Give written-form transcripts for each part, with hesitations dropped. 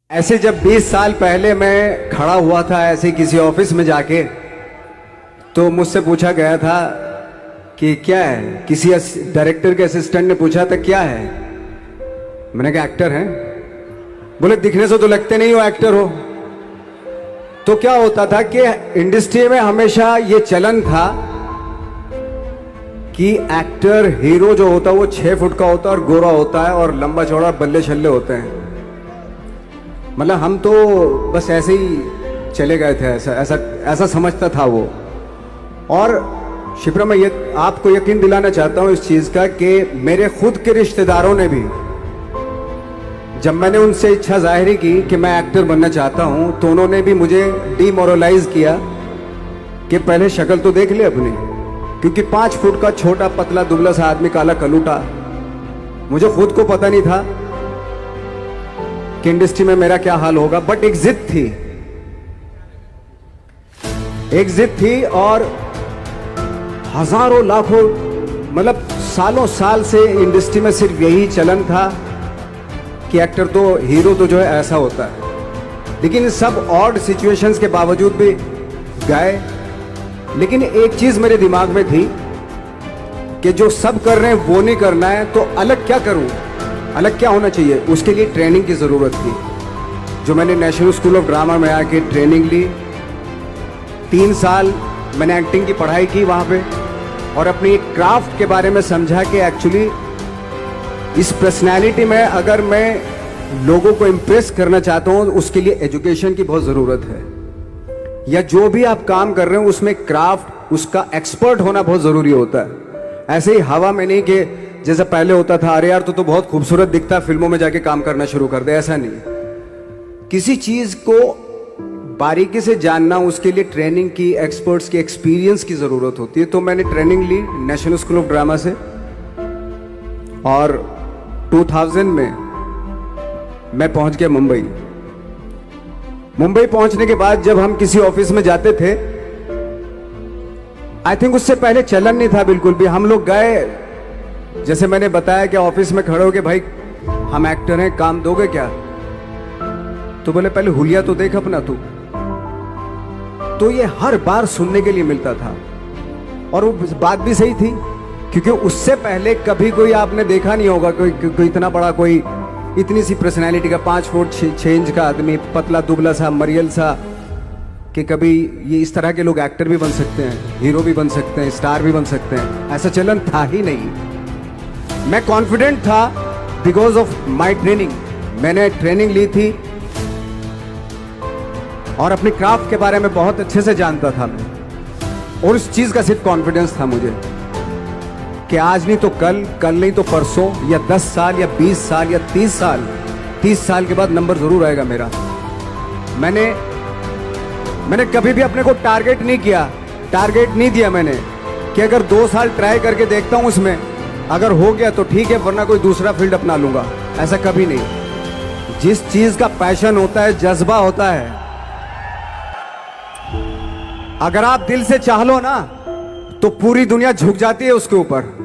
ऐसे जब 20 साल पहले मैं खड़ा हुआ था ऐसे किसी ऑफिस में जाके, तो मुझसे पूछा गया था कि क्या है। किसी डायरेक्टर के असिस्टेंट ने पूछा था क्या है। मैंने कहा एक्टर हैं। बोले दिखने से तो लगते नहीं हो एक्टर हो। तो क्या होता था कि इंडस्ट्री में हमेशा ये चलन था कि एक्टर हीरो जो होता है वो 6 फुट का होता है और गोरा होता है और लंबा चौड़ा बल्ले छल्ले होते हैं। मतलब हम तो बस ऐसे ही चले गए थे, ऐसा ऐसा ऐसा समझता था वो। और शिप्रा, मैं ये आपको यकीन दिलाना चाहता हूं इस चीज का कि मेरे खुद के रिश्तेदारों ने भी, जब मैंने उनसे इच्छा जाहिर की कि मैं एक्टर बनना चाहता हूं, तो उन्होंने भी मुझे डीमोरलाइज किया कि पहले शक्ल तो देख ले अपनी, क्योंकि 5 फुट का छोटा पतला दुबला सा आदमी, काला कलूटा। मुझे खुद को पता नहीं था कि इंडस्ट्री में मेरा क्या हाल होगा, बट एक जिद थी, एक जिद थी। और हजारों लाखों, मतलब सालों साल से इंडस्ट्री में सिर्फ यही चलन था कि एक्टर तो, हीरो तो जो है ऐसा होता है। लेकिन सब ऑड सिचुएशंस के बावजूद भी गए। लेकिन एक चीज मेरे दिमाग में थी कि जो सब कर रहे हैं वो नहीं करना है, तो अलग क्या करूं, अलग क्या होना चाहिए। उसके लिए ट्रेनिंग की जरूरत थी, जो मैंने नेशनल स्कूल ऑफ ड्रामा में आके ट्रेनिंग ली। 3 साल मैंने एक्टिंग की पढ़ाई की वहां पे, और अपनी क्राफ्ट के बारे में समझा कि एक्चुअली इस पर्सनैलिटी में अगर मैं लोगों को इम्प्रेस करना चाहता हूं, उसके लिए एजुकेशन की बहुत जरूरत है। या जो भी आप काम कर रहे हो उसमें क्राफ्ट, उसका एक्सपर्ट होना बहुत जरूरी होता है। ऐसे ही हवा में नहीं कि जैसे पहले होता था, अरे यार तो बहुत खूबसूरत दिखता है, फिल्मों में जाके काम करना शुरू कर दे। ऐसा नहीं, किसी चीज को बारीकी से जानना, उसके लिए ट्रेनिंग की, एक्सपर्ट्स की, एक्सपीरियंस की जरूरत होती है। तो मैंने ट्रेनिंग ली नेशनल स्कूल ऑफ ड्रामा से, और 2000 में मैं पहुंच गया मुंबई। मुंबई पहुंचने के बाद जब हम किसी ऑफिस में जाते थे, आई थिंक उससे पहले चलन नहीं था बिल्कुल भी। हम लोग गए, जैसे मैंने बताया कि ऑफिस में खड़े हो के, भाई हम एक्टर हैं, काम दोगे क्या। तो बोले पहले हुलिया तो देख अपना तू। तो ये हर बार सुनने के लिए मिलता था, और वो बात भी सही थी, क्योंकि उससे पहले कभी कोई आपने देखा नहीं होगा कोई इतना बड़ा, कोई इतनी सी पर्सनैलिटी का 5 फुट 6 इंच का आदमी, पतला दुबला सा मरियल सा, कि कभी ये इस तरह के लोग एक्टर भी बन सकते हैं, हीरो भी बन सकते हैं, स्टार भी बन सकते हैं। ऐसा चलन था ही नहीं। मैं कॉन्फिडेंट था बिकॉज ऑफ माई ट्रेनिंग। मैंने ट्रेनिंग ली थी और अपनी क्राफ्ट के बारे में बहुत अच्छे से जानता था मैं, और उस चीज का सिर्फ कॉन्फिडेंस था मुझे कि आज नहीं तो कल, कल नहीं तो परसों, या 10 साल या 20 साल या 30 साल के बाद नंबर जरूर आएगा मेरा। मैंने कभी भी अपने को टारगेट नहीं किया, टारगेट नहीं दिया मैंने कि अगर 2 साल ट्राई करके देखता हूं, उसमें अगर हो गया तो ठीक है, वरना कोई दूसरा फील्ड अपना लूंगा। ऐसा कभी नहीं। जिस चीज का पैशन होता है, जज्बा होता है, अगर आप दिल से चाह लो ना, तो पूरी दुनिया झुक जाती है उसके ऊपर।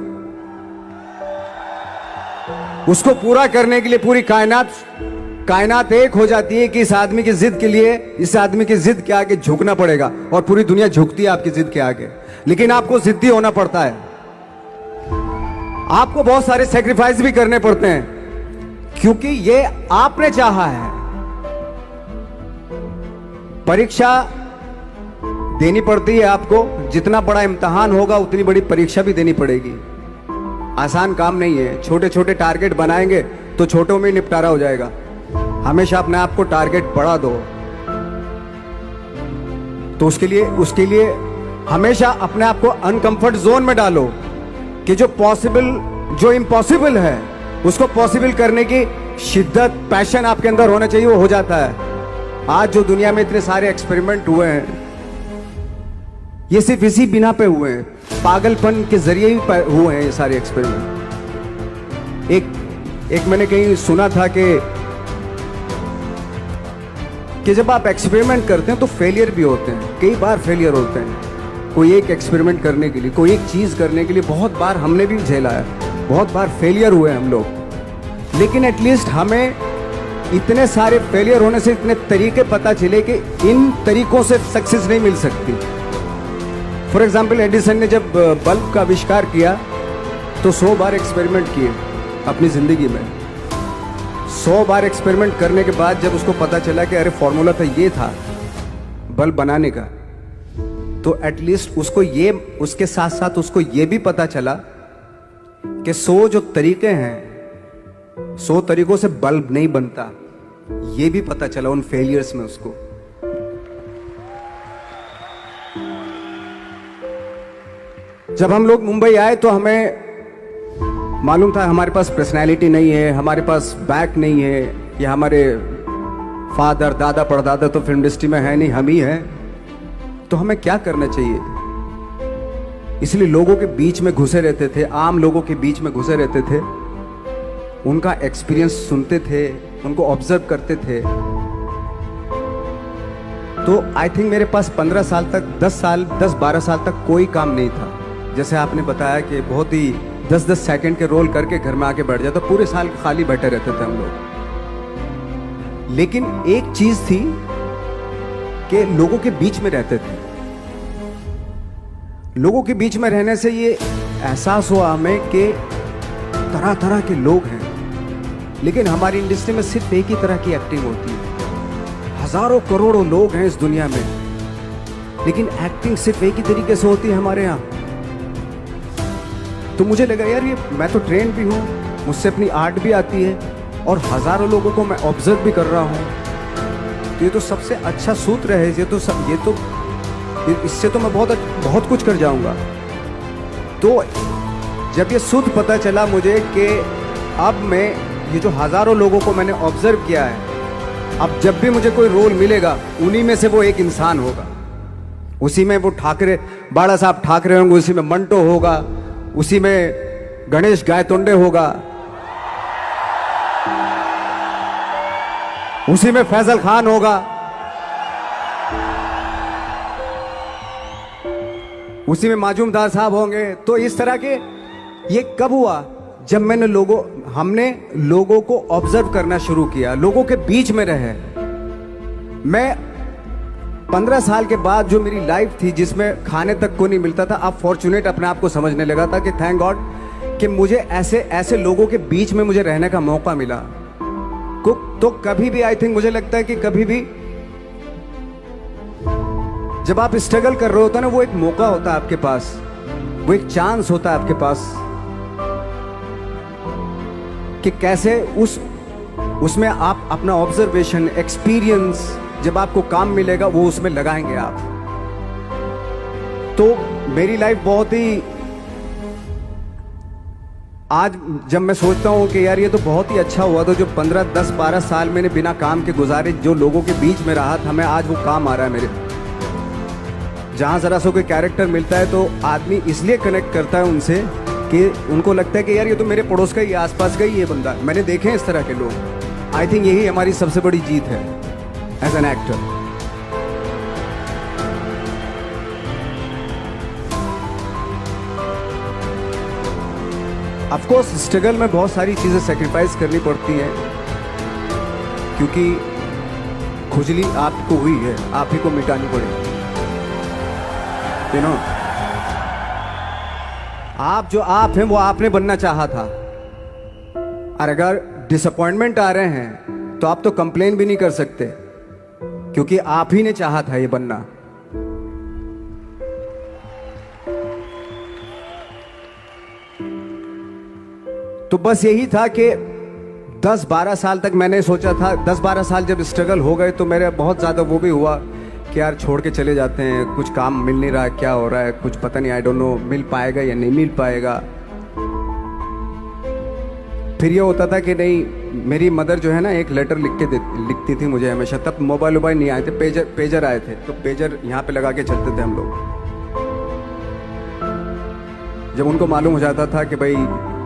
उसको पूरा करने के लिए पूरी कायनात एक हो जाती है कि इस आदमी की जिद के लिए, इस आदमी की जिद के आगे झुकना पड़ेगा, और पूरी दुनिया झुकती है आपकी जिद के आगे। लेकिन आपको जिद्दी होना पड़ता है, आपको बहुत सारे सेक्रीफाइस भी करने पड़ते हैं, क्योंकि ये आपने चाहा है। परीक्षा देनी पड़ती है आपको, जितना बड़ा इम्तिहान होगा उतनी बड़ी परीक्षा भी देनी पड़ेगी। आसान काम नहीं है। छोटे छोटे टारगेट बनाएंगे तो छोटों में निपटारा हो जाएगा। हमेशा अपने आप को टारगेट बढ़ा दो। तो उसके लिए हमेशा अपने आप को अनकंफर्ट जोन में डालो, कि जो इम्पॉसिबल है उसको पॉसिबल करने की शिद्दत, पैशन आपके अंदर होना चाहिए, वो हो जाता है। आज जो दुनिया में इतने सारे एक्सपेरिमेंट हुए हैं, ये सिर्फ इसी बिना पे हुए हैं, पागलपन के जरिए ही हुए हैं ये सारे एक्सपेरिमेंट। एक मैंने कहीं सुना था कि जब आप एक्सपेरिमेंट करते हैं तो फेलियर भी होते हैं, कई बार फेलियर होते हैं। कोई एक एक्सपेरिमेंट करने के लिए, कोई एक चीज करने के लिए बहुत बार हमने भी झेला है, बहुत बार फेलियर हुए हम लोग। लेकिन एटलीस्ट हमें इतने सारे फेलियर होने से इतने तरीके पता चले कि इन तरीकों से सक्सेस नहीं मिल सकती। फॉर एग्जाम्पल, एडिसन ने जब बल्ब का आविष्कार किया तो 100 बार एक्सपेरिमेंट किए अपनी जिंदगी में। 100 बार एक्सपेरिमेंट करने के बाद जब उसको पता चला कि अरे फॉर्मूला तो ये था बल्ब बनाने का, तो एटलीस्ट उसको ये, उसके साथ साथ उसको ये भी पता चला कि 100 जो तरीके हैं, 100 तरीकों से बल्ब नहीं बनता, ये भी पता चला उन फेलियर्स में उसको। जब हम लोग मुंबई आए तो हमें मालूम था हमारे पास पर्सनैलिटी नहीं है, हमारे पास बैक नहीं है, या हमारे फादर दादा परदादा तो फिल्म इंडस्ट्री में है नहीं, हम ही हैं, तो हमें क्या करना चाहिए। इसलिए लोगों के बीच में घुसे रहते थे, आम लोगों के बीच में घुसे रहते थे, उनका एक्सपीरियंस सुनते थे, उनको ऑब्जर्व करते थे। तो आई थिंक मेरे पास 15 साल तक, 10-12 साल तक कोई काम नहीं था। जैसे आपने बताया कि बहुत ही 10-10 सेकंड के रोल करके घर में आके बैठ जाता, तो पूरे साल खाली बैठे रहते थे हम लोग। लेकिन एक चीज थी कि लोगों के बीच में रहते थे। लोगों के बीच में रहने से ये एहसास हुआ हमें कि तरह तरह के लोग हैं, लेकिन हमारी इंडस्ट्री में सिर्फ एक ही तरह की एक्टिंग होती है। हजारों करोड़ों लोग हैं इस दुनिया में, लेकिन एक्टिंग सिर्फ एक ही तरीके से होती है हमारे यहाँ। तो मुझे लगा यार, ये मैं तो ट्रेन भी हूँ, मुझसे अपनी आर्ट भी आती है, और हजारों लोगों को मैं ऑब्जर्व भी कर रहा हूँ। तो ये तो सबसे अच्छा सूत्र है, इससे तो मैं बहुत कुछ कर जाऊंगा। तो जब ये सूत्र पता चला मुझे कि अब मैं ये जो हजारों लोगों को मैंने ऑब्जर्व किया है, अब जब भी मुझे कोई रोल मिलेगा उन्हीं में से वो एक इंसान होगा। उसी में वो ठाकरे, बाड़ा साहब ठाकरे होंगे, उसी में मंटो होगा, उसी में गणेश गायतोंडे होगा, उसी में फैजल खान होगा, उसी में माजूमदार साहब होंगे। तो इस तरह के, ये कब हुआ? जब हमने लोगों को ऑब्जर्व करना शुरू किया, लोगों के बीच में रहे। मैं 15 साल के बाद जो मेरी लाइफ थी, जिसमें खाने तक को नहीं मिलता था, अब फॉर्चुनेट अपने आप को समझने लगा था कि थैंक गॉड कि मुझे ऐसे लोगों के बीच में मुझे रहने का मौका मिला। तो कभी भी, आई थिंक मुझे लगता है कि कभी भी जब आप स्ट्रगल कर रहे होते हैं ना, वो एक मौका होता है आपके पास, वो एक चांस होता है आपके पास कि कैसे उसमें आप अपना ऑब्जर्वेशन, एक्सपीरियंस, जब आपको काम मिलेगा वो उसमें लगाएंगे आप। तो मेरी लाइफ बहुत ही, आज जब मैं सोचता हूँ कि यार ये तो बहुत ही अच्छा हुआ, तो जो 15, 10, 12 साल मैंने बिना काम के गुजारे, जो लोगों के बीच में रहा था, मैं आज वो काम आ रहा है मेरे। जहाँ जरा सा कोई कैरेक्टर मिलता है तो आदमी इसलिए कनेक्ट करता है उनसे कि उनको लगता है कि यार ये तो मेरे पड़ोस का ही, आसपास का ही ये बंदा। मैंने देखे हैं इस तरह के लोग। आई थिंक यही हमारी सबसे बड़ी जीत है as an actor. Of course struggle में बहुत सारी चीजें सेक्रीफाइस करनी पड़ती हैं, क्योंकि खुजली आपको हुई है, आप ही को मिटानी पड़ेगी। यू नो, आप जो आप हैं वो आपने बनना चाहा था, और अगर डिसअपॉइंटमेंट आ रहे हैं तो आप तो कंप्लेन भी नहीं कर सकते, क्योंकि आप ही ने चाहा था ये बनना। तो बस यही था कि 10-12 साल तक मैंने सोचा था, 10-12 साल जब स्ट्रगल हो गए तो मेरे बहुत ज़्यादा वो भी हुआ कि यार छोड़ के चले जाते हैं, कुछ काम मिल नहीं रहा है, क्या हो रहा है कुछ पता नहीं, आई डोंट नो मिल पाएगा या नहीं मिल पाएगा। फिर ये होता था कि नहीं, मेरी मदर जो है ना एक लेटर लिखती थी मुझे हमेशा। तब मोबाइल नहीं आए थे, पेजर आए थे, तो पेजर यहाँ पे लगा के चलते थे हम लोग। जब उनको मालूम हो जाता था कि भाई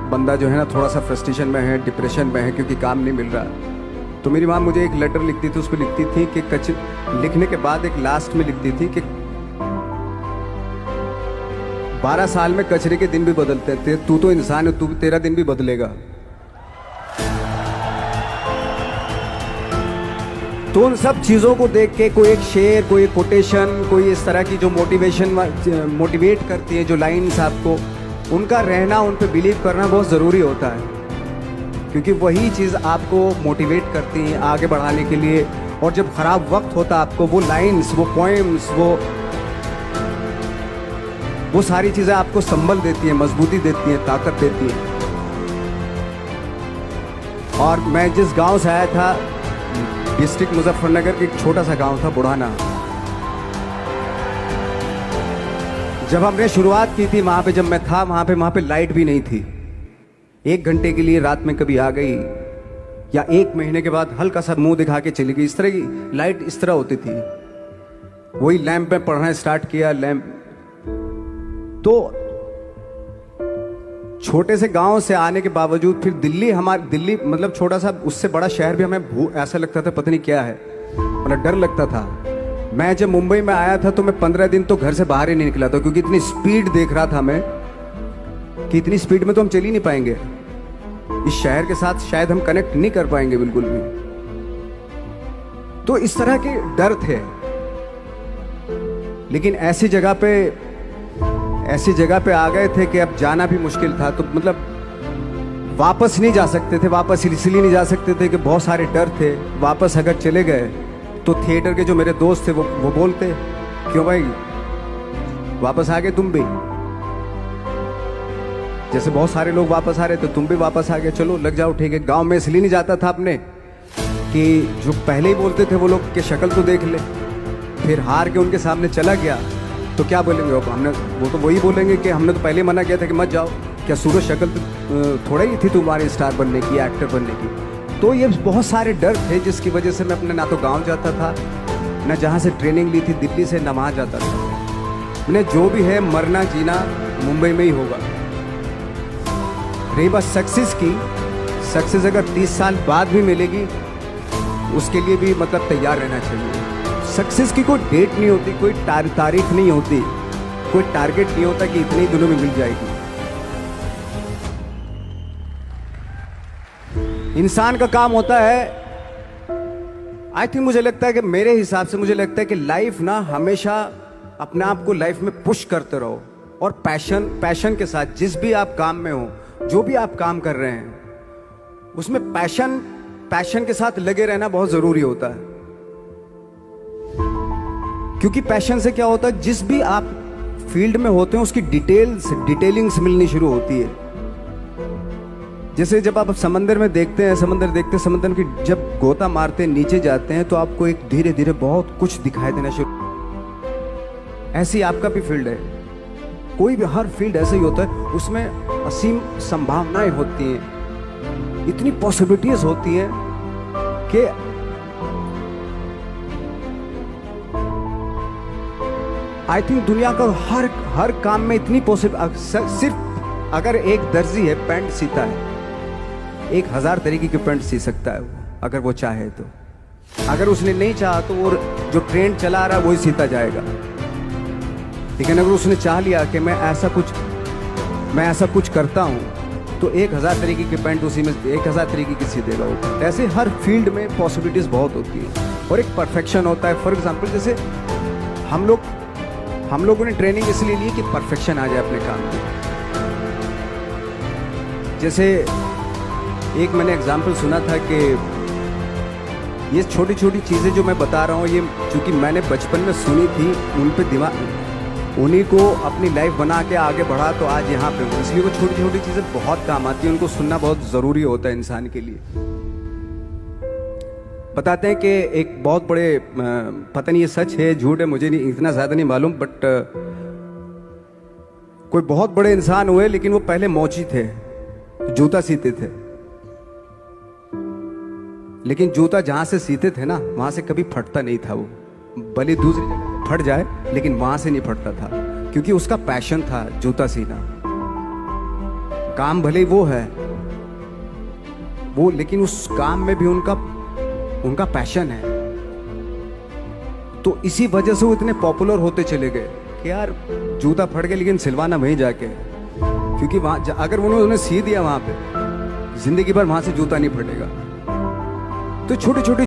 बंदा जो है ना थोड़ा सा फ्रस्ट्रेशन में है, डिप्रेशन में है, क्योंकि काम नहीं मिल रहा, तो मेरी माँ मुझे एक लेटर लिखती थी। उसको लिखती थी कि लिखने के बाद एक लास्ट में लिखती थी कि 12 साल में कचरे के दिन भी बदलते थे, तू तो इंसान है, तू तेरा दिन भी बदलेगा। तो उन सब चीज़ों को देख के कोई एक शेर, कोई एक कोटेशन, कोई इस तरह की जो मोटिवेट करती है, जो लाइन्स आपको, उनका रहना, उन पे बिलीव करना बहुत ज़रूरी होता है, क्योंकि वही चीज़ आपको मोटिवेट करती हैं आगे बढ़ाने के लिए। और जब ख़राब वक्त होता है आपको वो लाइन्स, वो पोएम्स, वो सारी चीज़ें आपको संबल देती हैं, मजबूती देती हैं, ताकत देती हैं। और मैं जिस गांव से आया था, डिस्ट्रिक्ट मुजफ्फरनगर, एक छोटा सा गांव था बुढ़ाना। जब हमने शुरुआत की थी वहाँ पे, जब मैं था वहाँ पे लाइट भी नहीं थी। 1 घंटे के लिए रात में कभी आ गई, या 1 महीने के बाद हल्का सा मुंह दिखा के चली गई। इस तरह की लाइट इस तरह होती थी। वही लैंप में पढ़ना स्टार्ट किया, लैंप। तो छोटे से गांव से आने के बावजूद फिर दिल्ली मतलब छोटा सा, उससे बड़ा शहर भी हमें ऐसा लगता था पता नहीं क्या है, मतलब डर लगता था। मैं जब मुंबई में आया था तो मैं 15 दिन तो घर से बाहर ही नहीं निकला था, क्योंकि इतनी स्पीड देख रहा था मैं कि इतनी स्पीड में तो हम चल ही नहीं पाएंगे, इस शहर के साथ शायद हम कनेक्ट नहीं कर पाएंगे बिल्कुल भी। तो इस तरह के डर थे। लेकिन ऐसी जगह पे आ गए थे कि अब जाना भी मुश्किल था। तो मतलब वापस नहीं जा सकते थे। वापस इसलिए नहीं जा सकते थे कि बहुत सारे डर थे। वापस अगर चले गए तो थिएटर के जो मेरे दोस्त थे वो बोलते, क्यों भाई वापस आ गए तुम भी, जैसे बहुत सारे लोग वापस आ रहे तो तुम भी वापस आ गए, चलो लग जाओ, ठीक है। गांव में इसलिए नहीं जाता था अपने कि जो पहले ही बोलते थे वो लोग कि शक्ल तो देख ले, फिर हार के उनके सामने चला गया तो क्या बोलेंगे वो तो वही बोलेंगे कि हमने तो पहले मना किया था कि मत जाओ, क्या सूरज शक्ल थोड़ा ही थी तुम्हारी स्टार बनने की, एक्टर बनने की। तो ये बहुत सारे डर थे जिसकी वजह से मैं अपने ना तो गांव जाता था, ना जहाँ से ट्रेनिंग ली थी दिल्ली से, ना वहाँ जाता था। मैंने जो भी है मरना जीना मुंबई में ही होगा। रही बात सक्सेस की, सक्सेस अगर 30 साल बाद भी मिलेगी उसके लिए भी मतलब तैयार रहना चाहिए। सक्सेस की कोई डेट नहीं होती, कोई तारीख नहीं होती, कोई टारगेट नहीं होता कि इतने ही दिनों में मिल जाएगी। इंसान का काम होता है, आई थिंक मुझे लगता है कि मेरे हिसाब से मुझे लगता है कि लाइफ ना हमेशा अपने आप को लाइफ में पुश करते रहो, और पैशन के साथ जिस भी आप काम में हो, जो भी आप काम कर रहे हैं उसमें पैशन के साथ लगे रहना बहुत जरूरी होता है। क्योंकि पैशन से क्या होता है, जिस भी आप फील्ड में होते हैं उसकी डिटेलिंग्स मिलनी शुरू होती है। जैसे जब आप समंदर में देखते हैं, समंदर की जब गोता मारते हैं, नीचे जाते हैं तो आपको एक धीरे धीरे बहुत कुछ दिखाई देना शुरू। ऐसी आपका भी फील्ड है, कोई भी हर फील्ड ऐसे ही होता है, उसमें असीम संभावनाएं होती हैं, इतनी पॉसिबिलिटीज होती हैं कि आई थिंक दुनिया का हर काम में इतनी सिर्फ अगर एक दर्जी है पैंट सीता है, 1000 तरीके की पैंट सी सकता है वो, अगर वो चाहे तो। अगर उसने नहीं चाहा तो वो जो ट्रेंड चला आ रहा है वही सीता जाएगा। लेकिन अगर उसने चाह लिया कि मैं ऐसा कुछ करता हूं तो 1000 तरीके की पैंट उसी में 1000 तरीके की सी देगा वो। ऐसे हर फील्ड में पॉसिबिलिटीज बहुत होती है और एक परफेक्शन होता है। फॉर एग्जाम्पल जैसे हम लोगों ने ट्रेनिंग इसलिए ली कि परफेक्शन आ जाए अपने काम में। जैसे एक मैंने एग्जाम्पल सुना था कि ये छोटी छोटी चीज़ें जो मैं बता रहा हूँ, ये चूँकि मैंने बचपन में सुनी थी, उन पे उन्हीं को अपनी लाइफ बना के आगे बढ़ा तो आज यहाँ पे हूँ। इसलिए वो छोटी छोटी चीज़ें बहुत काम आती हैं, उनको सुनना बहुत ज़रूरी होता है इंसान के लिए। बताते हैं कि एक बहुत बड़े, पता नहीं ये सच है झूठ है, मुझे नहीं इतना ज़्यादा नहीं मालूम, बट कोई बहुत बड़े इंसान हुए, लेकिन वो पहले मोची थे, जूता सीते थे। लेकिन जूता जहां से सीते थे ना, वहां से कभी फटता नहीं था वो, भले दूसरी जगह फट जाए लेकिन वहां से नहीं फटता था, क्योंकि उसका पैशन था जूता सीना। काम भले वो है वो, लेकिन उस काम में भी उनका पैशन है। तो इसी वजह से वो इतने पॉपुलर होते चले गए कि यार जूता फट गया लेकिन सिलवाना वहीं जाके, क्योंकि वहां अगर उन्होंने सी दिया वहां पे, जिंदगी भर वहां से जूता नहीं फटेगा। तो छोटी छोटी